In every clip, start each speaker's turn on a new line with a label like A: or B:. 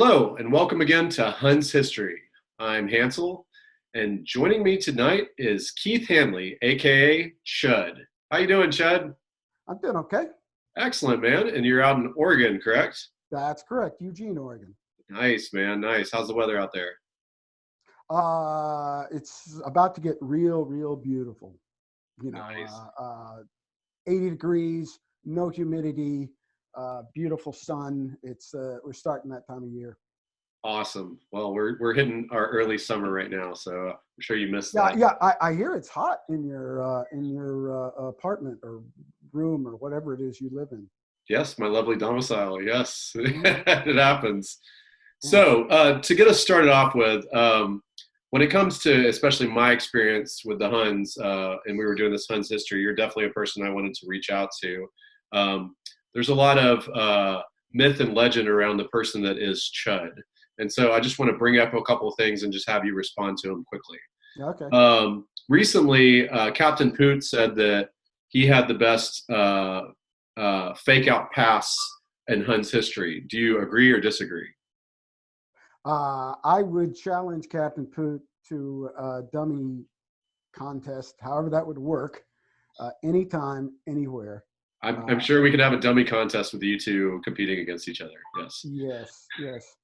A: Hello, and welcome again to Huns History. I'm Hansel, and joining me tonight is Keith Hanley, aka Chud. How you doing, Chud?
B: I'm doing okay.
A: Excellent, man. And you're out in Oregon, correct?
B: That's correct. Eugene, Oregon.
A: Nice, man. Nice. How's the weather out there?
B: It's about to get real beautiful. You know,
A: Nice.
B: 80 degrees, no humidity, beautiful sun. We're starting that time of year.
A: Awesome. Well, we're hitting our early summer right now, so I'm sure you missed
B: Yeah,
A: that.
B: yeah. I hear it's hot in your apartment or room or whatever it is you live in.
A: Yes, my lovely domicile. Yes,
B: Mhm.
A: it happens.
B: Yeah.
A: So, to get us started off with, when it comes to especially my experience with the Huns, and we were doing this Huns history, you're definitely a person I wanted to reach out to. There's a lot of myth and legend around the person that is Chud. And so I just want to bring up a couple of things and just have you respond to them quickly.
B: Okay.
A: Recently, Captain Poot said that he had the best fake out pass in Huns history. Do you agree or disagree?
B: I would challenge Captain Poot to a dummy contest, however that would work, anytime, anywhere.
A: I'm sure we could have a dummy contest with you two competing against each other. Yes.
B: Yes.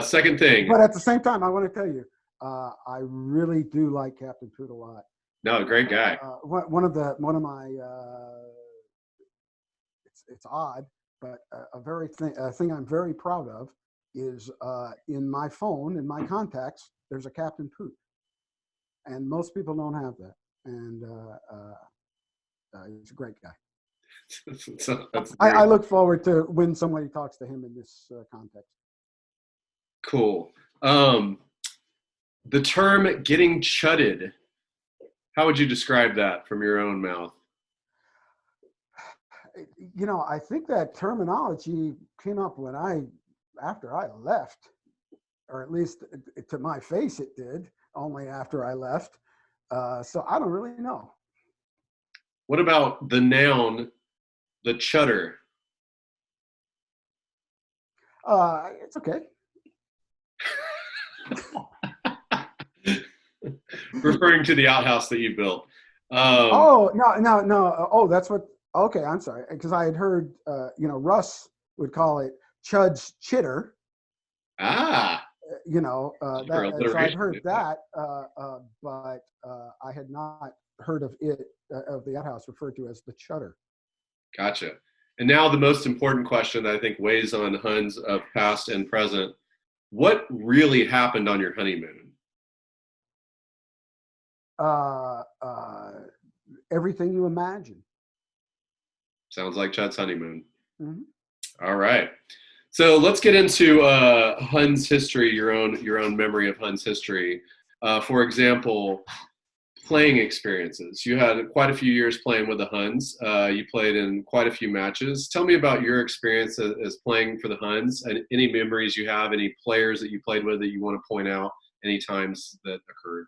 A: Second thing.
B: But at the same time, I want to tell you, I really do like Captain Poot a lot.
A: No, great guy.
B: One of my, it's odd, but a thing I'm very proud of is in my phone, in my contacts, there's a Captain Poot, and most people don't have that. And he's a great guy. I look forward to when somebody talks to him in this context.
A: Cool. The term "getting chudded," how would you describe that from your own mouth?
B: You know, I think that terminology came up after I left, or at least to my face it did, only after I left. So I don't really know.
A: What about the noun, the chudder?
B: It's okay.
A: Referring to the outhouse that you built.
B: Oh, no. Oh, that's what. Okay, I'm sorry, because I had heard, Russ would call it Chud's chitter.
A: Ah.
B: So I'd heard that, but I had not heard of the outhouse referred to as the chudder.
A: Gotcha. And now the most important question that I think weighs on Huns of past and present: what really happened on your honeymoon?
B: Everything you imagine.
A: Sounds like Chad's honeymoon.
B: Mm-hmm.
A: All right. So let's get into Huns history, your own memory of Huns history. For example, playing experiences. You had quite a few years playing with the Huns. You played in quite a few matches. Tell me about your experience as playing for the Huns and any memories you have, any players that you played with that you want to point out, any times that occurred.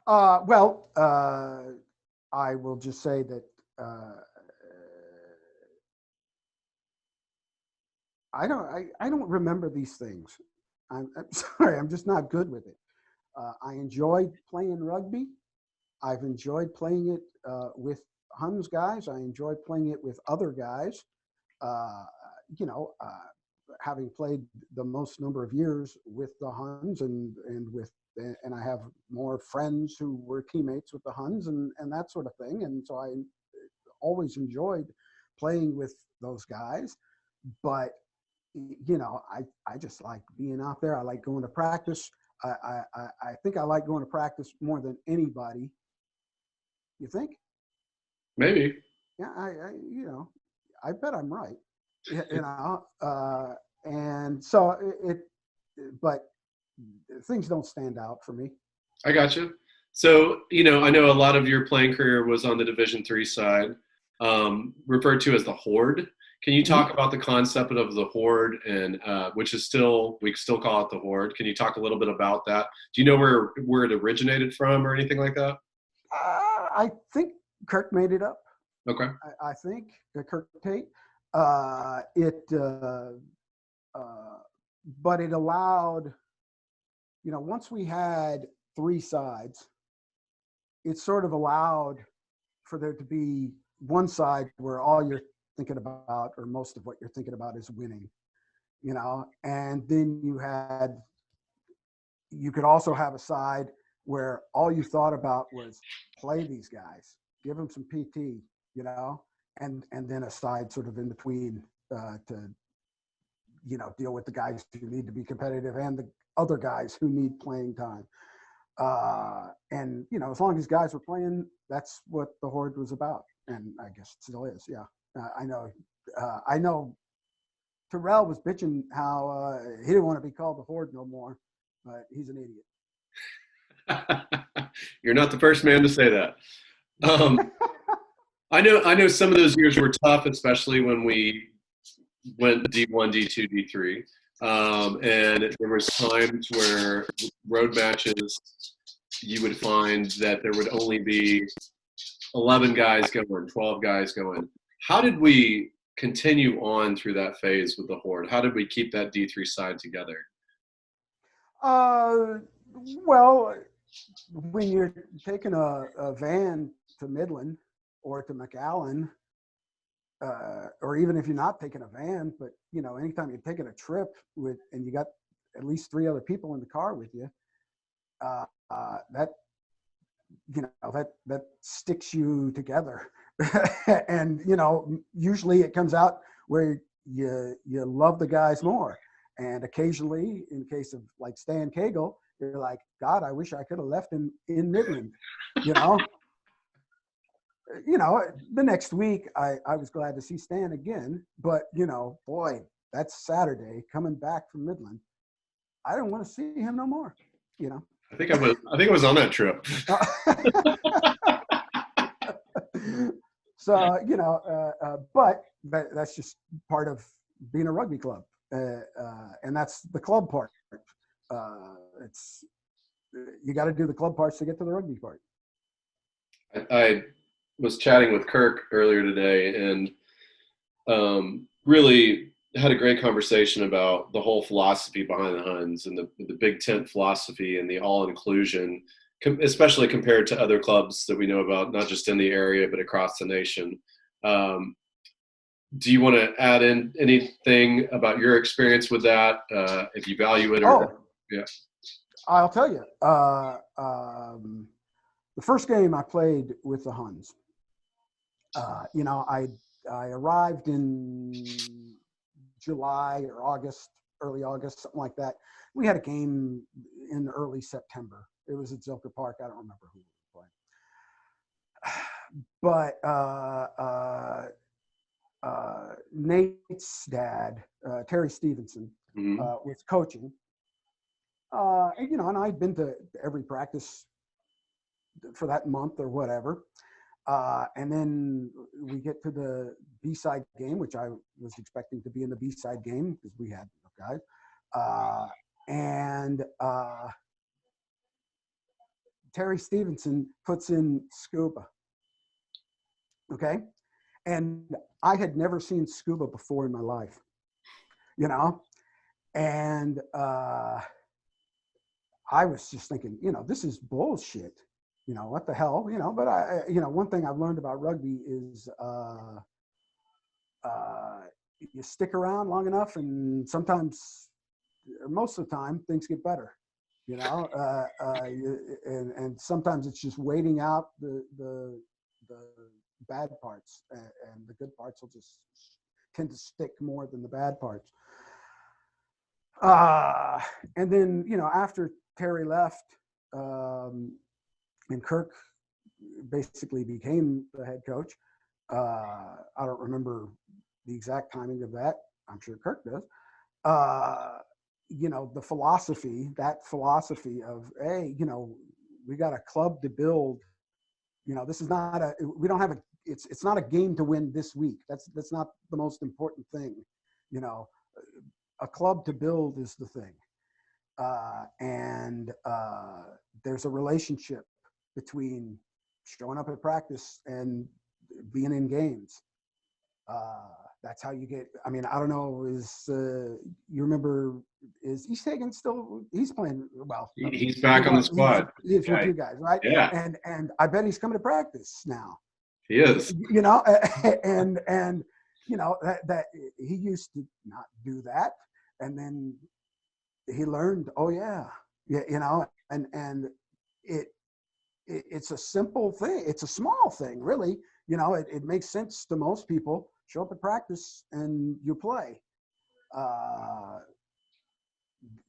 B: I will just say that I don't remember these things. I'm sorry, I'm just not good with it. I enjoyed playing rugby. I've enjoyed playing it with Huns guys. I enjoyed playing it with other guys. Uh, Having played the most number of years with the Huns and I have more friends who were teammates with the Huns and that sort of thing. And so I always enjoyed playing with those guys. But I just like being out there. I like going to practice. I think I like going to practice more than anybody. You think?
A: Maybe.
B: Yeah, I bet I'm right. And so but things don't stand out for me.
A: I got you. So, I know a lot of your playing career was on the Division III side, referred to as the Horde. Can you talk about the concept of the Horde and which is we still call it the Horde. Can you talk a little bit about that? Do you know where it originated from or anything like that?
B: I think Kirk made it up.
A: Okay.
B: I think Kirk Tate. but it allowed, once we had three sides, it sort of allowed for there to be one side where all you're thinking about, or most of what you're thinking about, is winning, and then you could also have a side where all you thought about was play these guys, give them some PT, and then a side sort of in between to deal with the guys who need to be competitive and the other guys who need playing time. And as long as guys were playing, that's what the Horde was about, and I guess it still is. Yeah, I know. Terrell was bitching how he didn't want to be called the Horde no more, but he's an idiot.
A: You're not the first man to say that. I know some of those years were tough, especially when we went D1, D2, D3. And there was times where road matches, you would find that there would only be 11 guys going, 12 guys going. How did we continue on through that phase with the Horde? How did we keep that D3 side together?
B: Well, when you're taking a van to Midland or to McAllen, or even if you're not taking a van, but anytime you're taking a trip and you got at least three other people in the car with you, that sticks you together. And usually it comes out where you love the guys more, and occasionally, in the case of like Stan Cagle, you're like, God, I wish I could have left him in Midland. The next week I was glad to see Stan again, but boy, that's Saturday coming back from Midland. I didn't want to see him no more.
A: I think I was on that trip.
B: So but that's just part of being a rugby club, and that's the club part. It's you got to do the club parts to get to the rugby part.
A: I was chatting with Kirk earlier today, and really had a great conversation about the whole philosophy behind the Huns and the big tent philosophy and the all inclusion, especially compared to other clubs that we know about, not just in the area, but across the nation. Do you want to add in anything about your experience with that, if you value it? Yeah.
B: I'll tell you. The first game I played with the Huns, I arrived in July or August, early August, something like that. We had a game in early September. It was at Zilker Park. I don't remember who we were playing. But Nate's dad, Terry Stevenson, was coaching. And I'd been to every practice for that month or whatever. And then we get to the B-side game, which I was expecting to be in the B-side game because we had guys. And Terry Stevenson puts in scuba. Okay. And I had never seen scuba before in my life, and I was just thinking, this is bullshit. What the hell, but one thing I've learned about rugby is you stick around long enough and sometimes, or most of the time, things get better, and sometimes it's just waiting out the bad parts, and the good parts will just tend to stick more than the bad parts. And then, after Terry left, and Kirk basically became the head coach. I don't remember the exact timing of that. I'm sure Kirk does. The philosophy of, hey, we got a club to build. This is not we don't have it's not a game to win this week. That's not the most important thing. A club to build is the thing. And there's a relationship between showing up at practice and being in games. that's how you get. I mean, I don't know. You remember? Is East Hagen still? He's playing well.
A: He's back on the squad.
B: He's with
A: Yeah.
B: you guys, right?
A: Yeah,
B: And I bet he's coming to practice now.
A: he is.
B: You know, and you know that he used to not do that, and then he learned. Oh yeah, yeah. You know, and it's a simple thing. It's a small thing, really. You know, it makes sense to most people. Show up at practice and you play. Uh,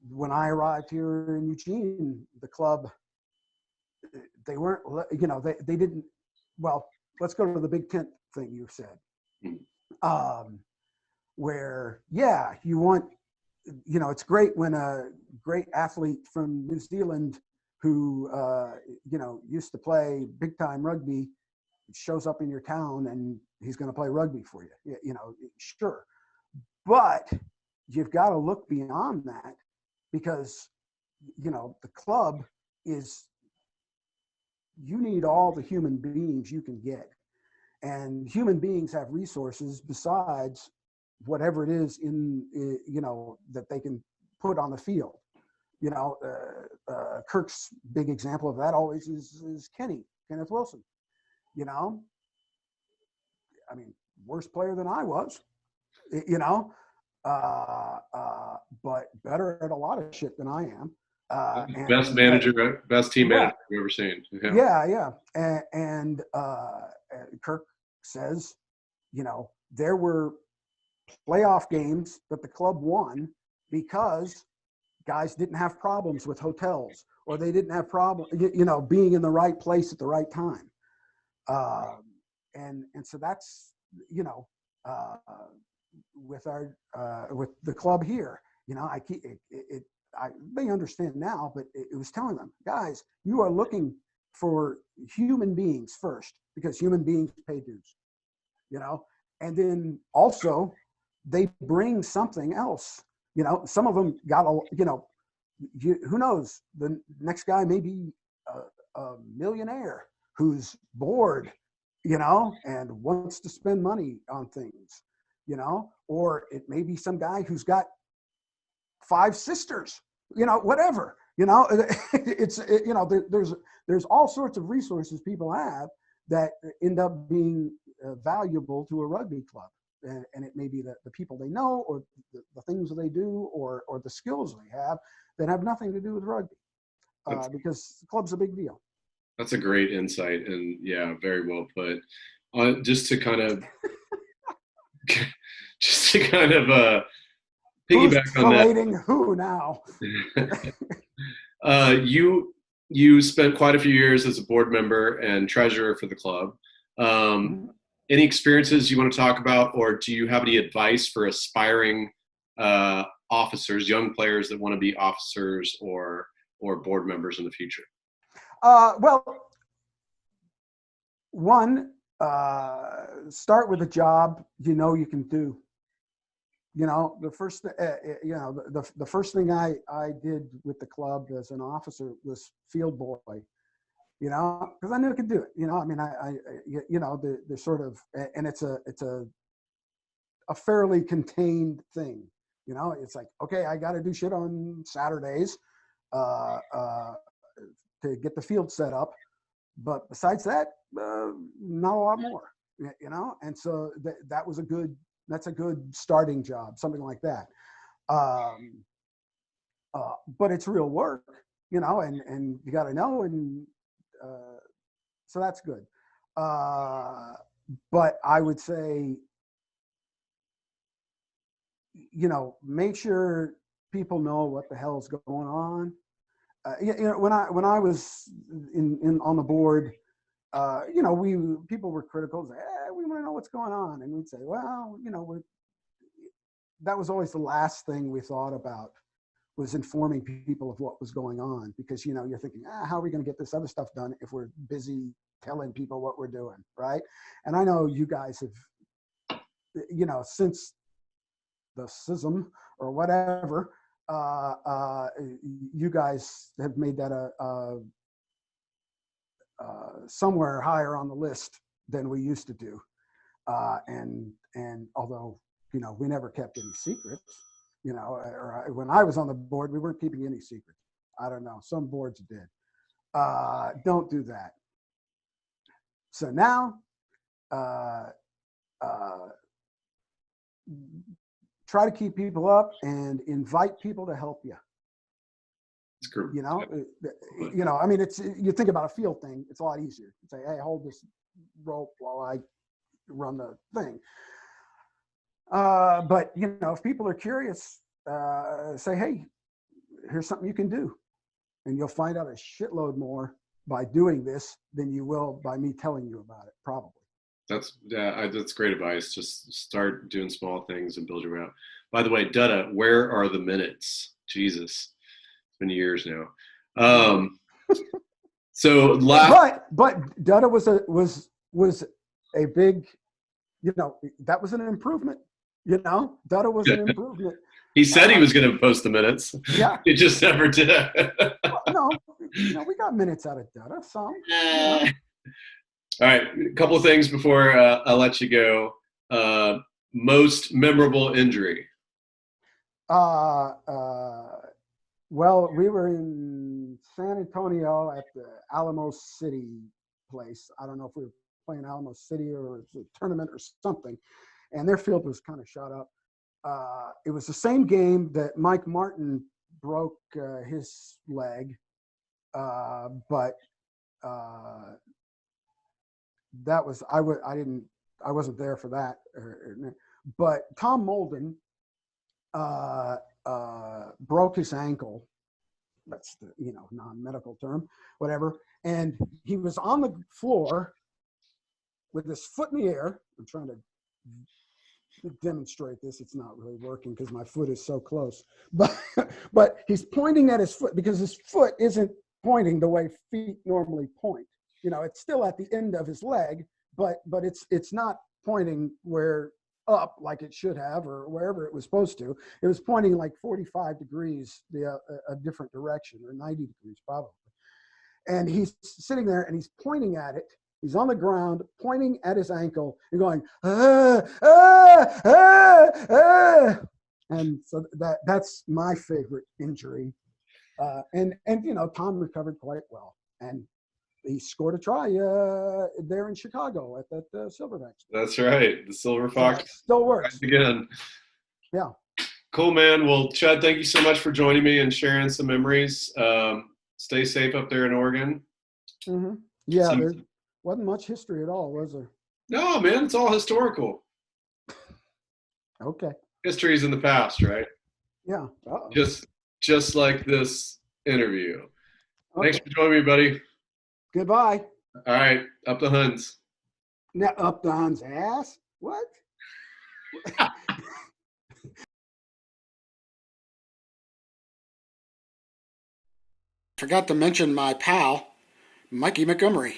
B: when I arrived here in Eugene, the club, they weren't, you know, they didn't, well, let's go to the Big Tent thing you said. Where, yeah, you want, you know, it's great when a great athlete from New Zealand who, you know, used to play big time rugby shows up in your town and he's going to play rugby for you. You know, sure. But you've got to look beyond that because, you know, the club is, you need all the human beings you can get. And human beings have resources besides whatever it is in, you know, that they can put on the field. You know, Kirk's big example of that always is Kenneth Wilson. You know, I mean, worse player than I was, you know, but better at a lot of shit than I am.
A: Best manager, best team
B: yeah,
A: manager we've ever seen.
B: yeah. And Kirk says, you know, there were playoff games that the club won because guys didn't have problems with hotels or they didn't have problem, you know, being in the right place at the right time. And so that's, you know, with the club here, you know, I keep it they understand now, but it was telling them, guys, you are looking for human beings first because human beings pay dues, you know, and then also they bring something else, you know. Some of them got a, you know, who knows, the next guy may be a millionaire who's bored, you know, and wants to spend money on things, you know, or it may be some guy who's got 5 sisters, you know, whatever, you know. You know, there's all sorts of resources people have that end up being valuable to a rugby club. And it may be the people they know or the things they do or the skills they have that have nothing to do with rugby because the club's a big deal.
A: That's a great insight, and yeah, very well put. Just to kind of, piggyback
B: Who's
A: on that.
B: filleting who now?
A: You spent quite a few years as a board member and treasurer for the club. Any experiences you want to talk about, or do you have any advice for aspiring officers, young players that want to be officers or board members in the future?
B: Well, one, start with a job you know you can do. You know, the first, you know, the first thing I did with the club as an officer was field boy. You know, because I knew I could do it. You know, I mean, you know, the sort of, and it's a fairly contained thing. You know, it's like, okay, I got to do shit on Saturdays to get the field set up, but besides that, not a lot more. You know, and so that's a good starting job, something like that. But it's real work, you know, and you got to know, and so that's good. But I would say, you know, make sure people know what the hell's going on. You know, when I was in on the board, you know, people were critical. We want to know what's going on, and we'd say, well, you know, that was always the last thing we thought about, was informing people of what was going on, because, you know, you're thinking, how are we going to get this other stuff done if we're busy telling people what we're doing, right? And I know you guys have, you know, since the schism or whatever, you guys have made that somewhere higher on the list than we used to do. And although we never kept any secrets. When I was on the board, we weren't keeping any secrets. I don't know. Some boards did. Don't do that. So now, try to keep people up and invite people to help you.
A: It's good.
B: I mean, you think about a field thing, it's a lot easier. You say, hey, hold this rope while I run the thing. But if people are curious, say, hey, here's something you can do. And you'll find out a shitload more by doing this than you will by me telling you about it, probably.
A: That's great advice. Just start doing small things and build your way out. By the way, Dutta, where are the minutes? Jesus, it's been years now. So
B: but Dutta was a big, that was an improvement. Dutta was an improvement.
A: He said he was going to post the minutes.
B: Yeah,
A: he just never did.
B: No, we got minutes out of Dutta. Some.
A: All right, a couple of things before I'll let you go. Most memorable injury?
B: Well, we were in San Antonio at the Alamo City place. I don't know if we were playing Alamo City or it was a tournament or something, and their field was kind of shot up. It was the same game that Mike Martin broke his leg, but that was I wasn't there for that. But Tom Molden broke his ankle. That's the non-medical term, whatever. And he was on the floor with his foot in the air. I'm trying to demonstrate this. It's not really working because my foot is so close. But he's pointing at his foot because his foot isn't pointing the way feet normally point. It's still at the end of his leg, but it's not pointing where up like it should have or wherever it was supposed to. It was pointing like 45 degrees a different direction, or 90 degrees probably. And he's sitting there and he's pointing at it. He's on the ground pointing at his ankle and going, ah, ah, ah, ah. And so that's my favorite injury. And Tom recovered quite well. And he scored a try there in Chicago at that Silverbacks.
A: That's right. The Silver Fox
B: still works.
A: Again.
B: Yeah.
A: Cool, man. Well, Chud, thank you so much for joining me and sharing some memories. Stay safe up there in Oregon.
B: Mm-hmm. Yeah, there wasn't much history at all, was there?
A: No, man. It's all historical.
B: Okay.
A: History is in the past, right?
B: Yeah.
A: Uh-oh. Just like this interview.
B: Okay.
A: Thanks for joining me, buddy.
B: Goodbye.
A: All right. Up the Huns.
B: Now, up the Huns' ass? What? Forgot to mention my pal, Mikey Montgomery.